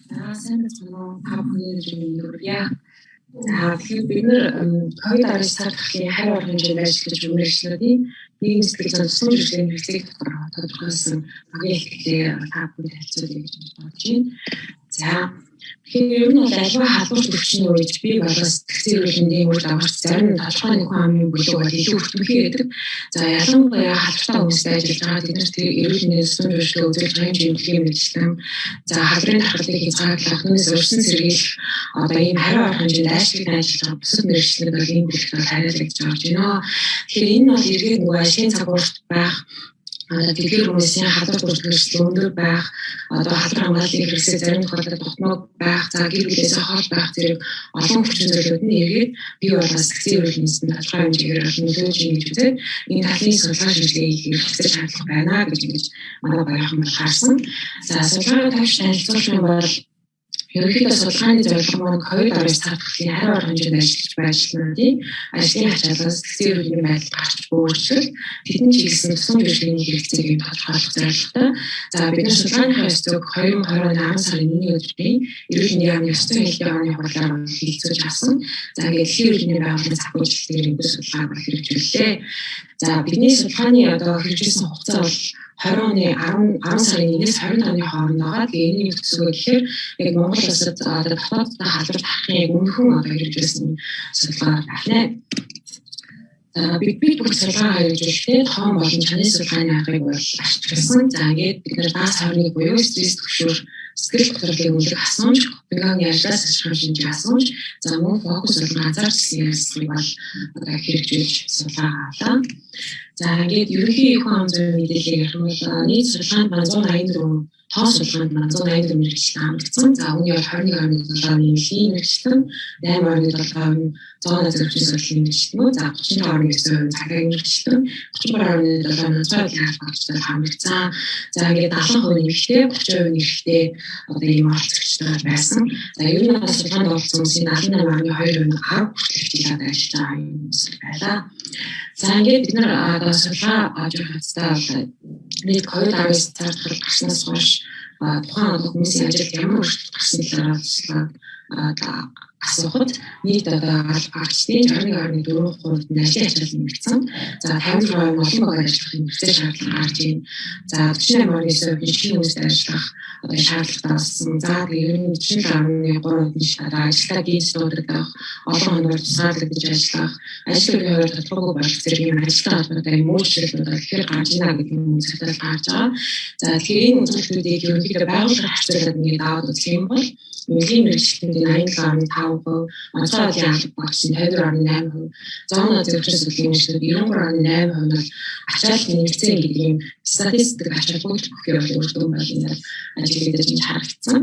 За сайн байна уу? Та бүхэн өргөе. За тэгэхээр бид нэр COVID-19 сар гарагийн харь орон хэмжээнд ажиллаж буй мэргэжлүүдийн нийгэм сэтгэл зүйн тусламж үйлчилгээний хэрэгцээг дотор тодорхойлсон багийн хэлтгэлээ та бүхэнд танилцуулъя гэж бодож байна. За тэгэхээр ер нь бол аливаа халдвар төвчний үед бий болоо сэтгцэн эрүүл мэндийн үр дагаварч зарим толгойн нөхөн амын бүлэг бол илүү өртөмхий байдаг. За ялангуяа халдвартай хүмүүстэй ажиллаж байгаа бид нар тэр эрүүл мэндийн тусламж үйлчилгээ үзүүлж байгаа хэмжээний мэргэжлэн за халдварын давхарлыг хязгаарлах түүнээс өрсөн сэргийлэх одоо ийм хариу арга хэмжээнд ажиллаж байгаа бусад мэргэжлүүд бол ийм бүлэгт хариулагдж орж байна. Тэгэхээр энэ бол эргээд нөгөө ажлын цаг уурт байх тэгэхээр хүмүүсийн халдвар бүртгэгчдийн өндөр байх одоо халдвар хамгааллын хэрэгсээ зарим тохиолдолд тогтмол байх за гэр бүлээс хол байх зэрэг олон хүчин зүйлүүд нь эргээд бий болоо сэтгцэн эрүүл мэндийн тодорхой хэмжээгээр нөлөөлж ийн гэж үзээд энэ талын судалгаа шинжилгээг хэрэгжүүлэх шаардлага байна гэж ингэж манай байгууллага маань харсан. За судалгаагаа тавьж танилцуулах юм бол ерөнхийдөө судалгааны зорилго маань COVID-19 сар гарагийн харь орон хэмжээнд ажиллаж буй ажилтнуудын ажлын ачаалал сэтгцэн эрүүл мэндийн байдал гарч өөрчлөлт тэдний чиглэсэн тусламж үйлчилгээний хэрэгцээг тодорхойлох зорилготой. За бид нар судалгааныхаа өсөг 2020 оны 10 сарын 1-ний өдрийн эрүүл мэндийн яамны ёс зүйн хэлтийн орны хурлаар хэлэлцүүлж авсан. За ингээд эрүүл мэндийн байгууллагын захиалгын энэ судалгааг хэрэгжүүллээ. За бидний судалгааны одоо хэрэгжүүлсэн хугацаа бол 20 оны 10 сарын 1-ээс 25-ны хооронд байгаа. Тэгээ энэ төсөв гэхээр яг Монгол улсад одоо дотооддоо халдвар тарахын яг өмнөхөн одоо хэрэгжүүлсэн судалгаа байна. Бид бүх судалгаа хэрэгжүүлэхдээ тоон болон чанарын судалгааны аргыг бол ашигласан. За ингээд бид нэр даас хорны буюу стресс төвшөр сэтгэл хөдлөлийн үнэлэх асуумж, Коpenhagen ажлаас ашиглах шинжээ асуумж, за мөн фокус болон анзаарч хэлсэн ясыг бол одоо хэрэгжүүлж судалгаа авлаа. За ингээд ерөнхий их хаан зүйн мэдээлэл ярих юм бол нийт судалгаанд 184 тоон судалгаанд 184 мэргэжлэн хамрагдсан. За үүний 21.7% нэмлийн мэргэжлэн, 8.7% зоон зөвшөөрөл судлалын мэргэжлэн, за 35.9% цагаагийн мэргэжлэн, 33.7% цаашдын халбагчдад хамрагдсан. За ингээд 70% нэмэгтэй, 30% нэрхтэй одоо ийм оролцогчдод байсан. За ер нь судалгаанд оролцсон хүмүүсийн 78.2% нь 10 хүртэл хичээлээд ажиллаж байгаа юм байлаа. За ингээд бид нар одоо судалгаа авч байхдаа нийт COVID-19 цар гарснаас хойш тухайн хүмүүсийн ажилд ямар өөрчлөлт гарсан талаар асуухад нийт одоо гарчдын 61.4% нь ажлын ачаалал нэмэгдсэн. За 50% олон багаар ажиллах нэмэгдсэн шаардлага гарч ийн. За 48.9% нь шинэ хүмүүстэй ажиллах одоо шаардлагатай болсон. За тэгээ ер нь 47.3% нь ажилтаа гинж дуудагдах, олон хоноор тусгаарлагдаж ажиллах, ажил төрлийн хувьд тодорхойгүй болох зэрэг юм ажилтаа холбоотой юм өөрчлөлтүүд тэгэхээр гарч ийна гэдэг нь үзэгдэл гарч байгаа. За тэгэхээр энэ үзэгдлүүдийг ерөнхийдөө байгууллага харьцуулаад ингээд аваад үзэх юм бол Мөлийн мэргэжлүүдийн 87.5%, онцгой ажлын алба багш нь 50.8%, зоон зөвшөөрөл судлалын мэргэжлүүд 93.8% нь ачаалал нэмэгдсэн гэдэг юм статистик ачаалал бүхий бол өртөө бол энэ ажиглагдаж энэ харагдсан.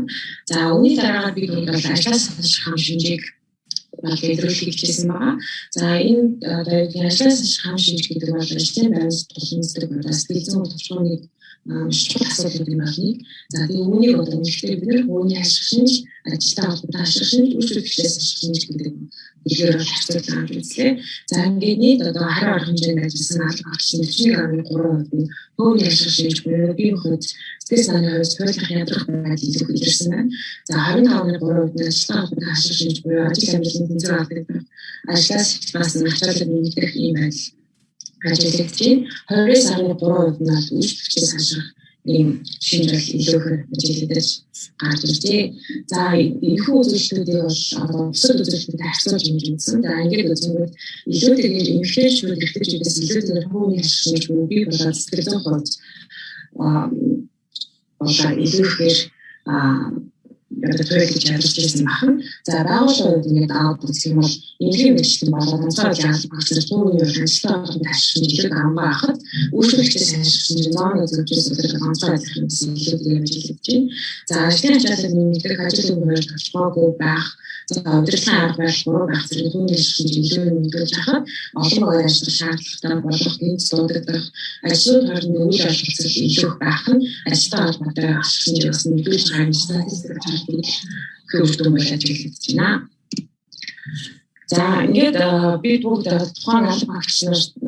За үүний дараагаар бид бол ажлаас хам шинжийг илрүүлэх хичээсэн байгаа. За энэ ажлаас хам шинж гэдэг бол ажлын байрны тулгымсдаг сэтгэл зүйн төвчмөнийг шууд асуудал юм байна. За тэгээ үүнийг одоо үнэхээр бид нэр үүний ашиг шинж ажилтаа холбоотой ашиг шинж үйлчлэгчдээс ашиг шинж гэдэг нэгээр харьцуулаад үзлээ. За ингээд нийт одоо харь орон хэмжээнд ажилласан алба багш 41.3% нь төвийн ашиг шинж буюу бие хөлт стресс санаагаар төвлөрөх ядрах байдал илүү илэрсэн байна. За 25.3% нь ажилтаа холбоотой ашиг шинж буюу ажил амьдралын тэнцвэр алдагдах ажлаас хичмаасан ачаалал нэмэгдэх ийм байдал ажиглагдчих. 29.3% нь үйлчлэгчдээс ашиг ийм шинж илүү их ажиглагдаж гарч иржээ. За энэхүү үзүүлэлтүүдийг бол одоо бусад үзүүлэлтүүдтэй харьцуулж хэмжигдсэн. За ингээд үзвэл илүү тэгээд эмэгтэйчүүд эрэгтэйчүүдээс илүү тэгээд хүүний ашиг шинж буюу бие болоод сэтгэл зүйн хувьд одоо илүү ихээр төрлөж ажиллаж байсан байна. За байгууллагууд ингээд аваад үзэх юм бол энэхийн мэргэжлэн болоод онцгой ажил багцлал түүний ажиллагааны ашиг илүү амбаа хахад үйлчлэгчдээс ашиг зоон зөвшөөрөл судлах онцгой ажил гэсэн илүү хэрэгжүүлж байна. За ажлын ачаалал нэмэгдэх ажил өмгөөр толгойгүй байх за удирдлагын арга барил буруу байх зэрэг түүний ашиг илүү нэмэгдэж хахад олон багаар ажиллах шаардлагатай болох гинц дуудагдах ажлын хоорондын үйл ажиллагаа илүү байх нь ажилтаа холбоотой ашиг бас нэмэгдэж байгаа статистик хөвдөн байж ажиллаж байна. За ингээд бид бүгд тухайн алба багш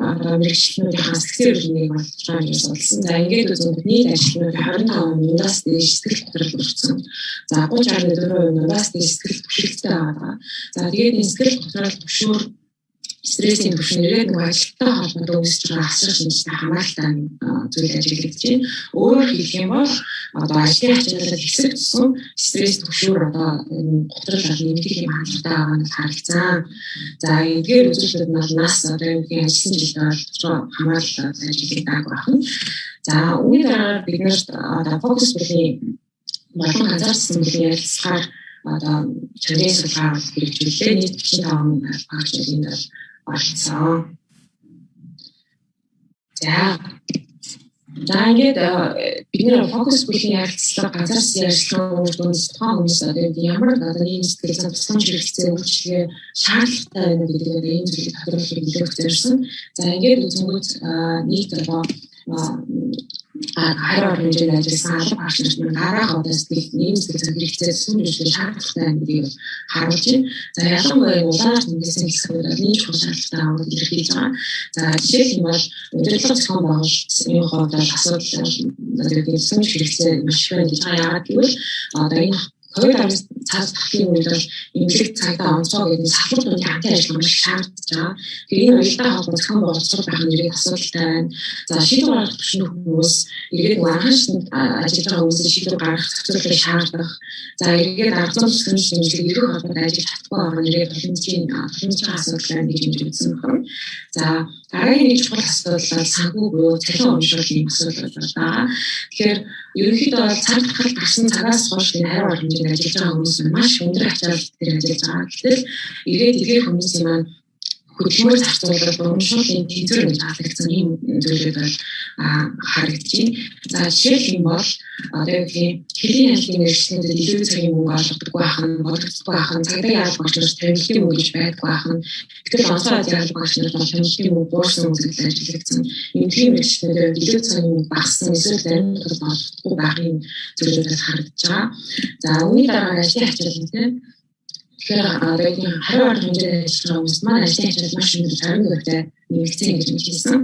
нар мэргэжлүүдийн сэтгцэн эрүүлэнийг болж байгаа юм болсон. За ингээд үзвэл нийт ажилтнууд 25%-аас дээш сэтгэл хөдлөл өртсөн. За 30.4% нь бас сэтгэл түшигтэй байгаа. За тэгээд энэ сэтгэл готрол төвшөр стрессийн түвшинээр нэг ажилттай холбоотой үүсэж байгаа асар шинжтэй хамааралтай зүйл ажиглагдаж байна. Өөрөөр хэлэх юм бол одоо ажлын ачаалал хэсэг тусан стресс түвшинээр одоо готрол нэмэгдэх юм хандлагатай байгаа нь харагдсан. За эдгээр үзүүлэлтүүд нь нас одоо энэ ажилласан жилдээ хамааралтай ажиглагдаг байна. За үүний дараа бид нэр одоо фокус бүлийн болон ганцаарсан бүлийн ярилцлагаар одоо чанарын судалгаа хэрэгжүүлээ. Нийт 45 багш энд орсон. За ингээд бид нэр фокус бүлийн ярилцлага ганцаарсан ярилцлагын үр дүнд тухайн хүмүүс одоо ямар одоо ийм сэтгэл зүйн тусламж хэрэгцээ үйлчлэгээ шаардлагатай байна гэдэг одоо ийм зүйлийг тодорхойлохыг илүүх зорьсон. За ингээд үзэнгүүт нийт одоо хараар хэмжээнд ажилласан алба багш нар дараах одоо сэтгэл сэтгэл зүйн хэрэгцээ сүнжлэх шаардлагатай байна гэдгийг харуулж байна. За ялангуяа улаанаар тэмдэглэсэн хэсгүүд нийт чухал шаардлагатай аваад илэрхийлж байгаа. За жишээлх юм бол удирдлага зохион байгуулалтын хувьд асуудал одоо сүнж хэрэгцээ маш их байна гэж яагаад гэвэл одоо энэ COVID-19 цаас тахлын үед бол эмнэлэг цагдаа онцгой гэдэг салбар төвийн хамтын ажиллагаа маш шаардж байгаа. Тэгэхээр энэ уялдаа холбоо зохион боловсрол байх нь ирээд асуудалтай байна. За шийдвэр гаргах түвшний хүмүүс иргэд анхаарчанд ажиллаж байгаа хүмүүсээс шийдвэр гаргах зохицуулалтыг шаардах. За иргэд арга зүйн зөвлөмж хэмжээг эргэх холбоотой ажиллаж чадахгүй байгаа нь иргэд боломжийн асуудал байна гэж хэмжигдсэн байна. За дараагийн нэг чухал асуудал санхүү буюу цалин урамшууллын асуудал байна. Тэгэхээр ерөнхийдөө цаг хал гарсан цагаас хойш энэ хариу хэмжээнд ажиллаж байгаа хүмүүс маш өндөр ачаалал дээр ажиллаж байгаа. Гэтэл ирээд эдгээр хүмүүсийн маань хөдөлмөр зарцуулалт урамшууллын тэнцвэр гэж хаалгагдсан ийм зүйлүүд бол харагдаж байна. За жишээлх юм бол одоо хэлийн ажлын мэргэжлүүдэд илүү цагийн мөнгө олгодоггүй байх нь, бодогддоггүй байх нь, цагдаагийн алба багш нарт томилтын мөнгө гэж байдаггүй байх нь. Гэтэл онцгой ажлын алба багш нарт томилтын мөнгө буурсан үзэгдэл ажиллагдсан. Эмнэлгийн мэргэжлүүдэд илүү цагийн мөнгө багассан, эсвэл зарим тохиолдолд олгодоггүй байхын зүйлүүдээс харагдаж байгаа. За үүний дараа ажлын ачаалал тийм тэгэхээр одоо энэ хариу арга хэмжээнд ажиллаж байгаа хүмүүс маань ажлын ачаалал маш өндөр 50%-тай нэмэгдсэн гэж хэлсэн.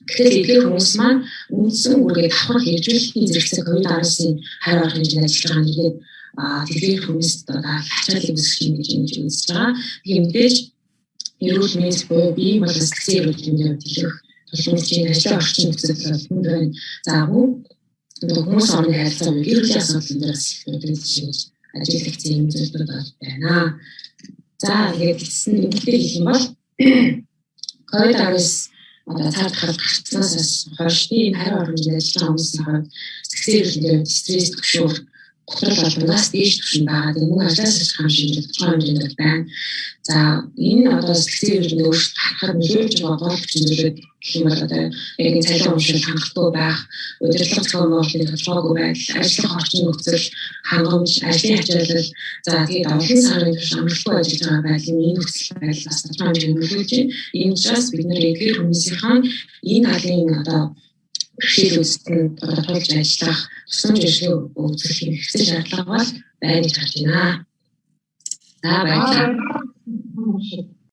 Тэгэхээр эдгээр хүмүүс маань үндсэн үргээ давхар хэрэгжүүлэхийн зэрэгцээ COVID-19-ийн хариу арга хэмжээнд ажиллаж байгаа нэгээд тэдгээр хүмүүст одоо ачаалал үүсгэх юм гэж үзэж байгаа. Тэгэхээр мэдээж эрүүл мэнд буюу бие махбодын эрүүл мэндийн төлөөх тусламжийн ажлын орчин нөхцөл хүнд байна. За хүмүүс орны харилцаа буюу гэр бүлийн асуудал дээр хэлж ажиглагдсан юм зүйлүүд байна. За тэгээд эцэст нь бүгдийг хэлэх юм бол COVID-19 одоо цаад гарцснаас хойш энэ хариу арга хэмжээнд ажиллаж байгаа хүмүүсийн хувьд сэтгцэн стресс төвшөр готрол албанаас дээш түвшин байгаа. Тэгээд мөн ажлаас ирэх хэмжээнд тодорхой хэмжээнд байна. За энэ одоо сэтгцэн өөрсдөө харахад нөлөөлж байгаа гол зүйлүүд гэх юм бол одоо яг энэ цалин урамшил хангалттай байх, удирдлага зохион байгуулалтын тодорхойгүй байдал, ажлын орчин нөхцөл, хангамж, ажлын ачаалал, за тэгээд олон сарын турш амралтгүй ажиллаж байгаа байдлын энэ нөхцөл байдал бас тодорхой хэмжээнд нөлөөлж байна. Энэ учраас бид нэр эдгээр хүмүүсийнхаа энэ талын одоо бэрхшээлүүдэд нь тодорхойлж ажиллах, тусламж өгөх хэрэгцээ шаардлага бол байна гэж харж байна. За баярлалаа.